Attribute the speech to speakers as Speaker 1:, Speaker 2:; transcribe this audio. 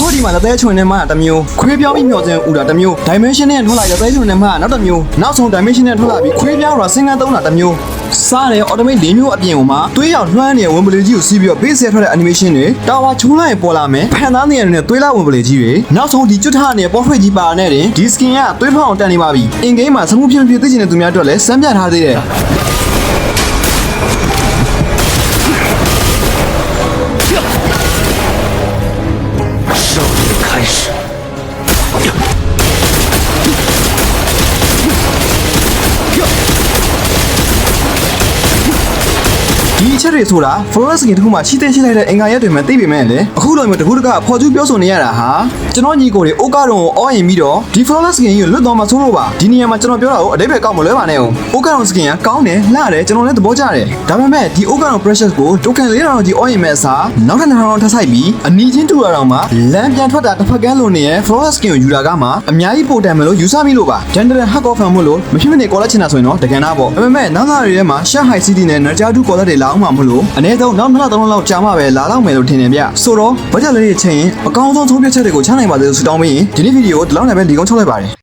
Speaker 1: အခုဒီမှာလက်သေးချွန်နဲ့မှတစ်မျိုးခွေးပြောင်းပြီးမျောစင်ဥတာတစ်မျိုး dimension နဲ့ထွက်လာလက်သေးချွန်နဲ့မှနောက်တစ်မျိုးနောက်ဆုံး dimension နဲ့ထွက်လာပြီးခွေးပြောင်းတာစင်ကန်းသုံးတာတစ်မျိုးစားတယ် automate ၄မျိုးအပြင်မှာသွေးရောက်လွှမ်းနေတဲ့ဝင်ပလေကြီးကိုစီးပြီးတော့ base ဆက်ထွက်တဲ့ animation တွေတာဝါချိုးလိုက်ပေါ်လာမယ်ဖန်သားနေရတဲ့သွေးလာဝင်ပလေကြီးတွေနောက်ဆုံးဒီကျွတ်ထနေတဲ့ portrait ကြီးပါနေတဲ့ဒီ skin ကသွေးဖောက်အောင်တက်နေပါပြီ in game မှာစမှုဖြန့်ဖြည့်သိချင်တဲ့သူများအတွက်လည်းစမ်းပြထားသေးတယ်ဒီချက်တွေဆိုတာ flawless skin တခုမှရှိတဲ့ရှိလိုက်တဲ့အင်္ဂါရက်တွေမှာသိပေမဲ့လည်းအခုလိုမျိုးတခုတကဖော်ကျူးပြောဆိုနေရတာဟာကျွန်တော်ညီကိုတွေအိုကာရွန်ကိုအော်ရင်ပြီးတော့ဒီ flawless skin ကြီးကိုလွတ်တော်မှာဆိုးလို့ပါဒီနေရာမှာကျွန်တော်ပြောတာကိုအတိတ်ပဲကောက်မလွဲပါနဲ့ဦးအိုကာရွန် skin ကကောင်းတယ်လှတယ်ကျွန်တော်လည်းသဘောကျတယ်ဒါပေမဲ့ဒီအိုကာရွန် precious ကို token 4000ကြီးအော်ရင်မဲ့အစားနောက်ထပ်2000ထပ်ဆိုင်ပြီးအနီးချင်းတူတာတော့မှလမ်းပြန်ထွက်တာတစ်ဖက်ကန်းလိုနေတဲ့ flawless skin ကိုယူတာကမှအများကြီးပိုတန်မယ်လို့ယူဆမိလို့ပါ general hack off မို့လို့မဖြစ်မနေ collect ချင်တာဆိုရင်တော့တကယ်နာပေါ့ဒါပေမဲ့နောက်လာတွေထဲမှာ Shanghai City နဲ့ Najadu collect တွေလာအောင်မှာမလို့အနည်းဆုံးနောက်2လ3လလောက်ကြာမှပဲလာတော့မယ်လို့ထင်တယ်ဗျဆိုတော့ဘတ်ဂျက်လေးတွေချိန်ရင်အကောင်းဆုံးသုံးပြချက်တွေကိုချနိုင်ပါသေးလို့ဆုတောင်းပြီးရင်ဒီနေ့ဗီဒီယိုကိုဒီလောက်နဲ့ပဲဒီကုန်းချုပ်လိုက်ပါတယ်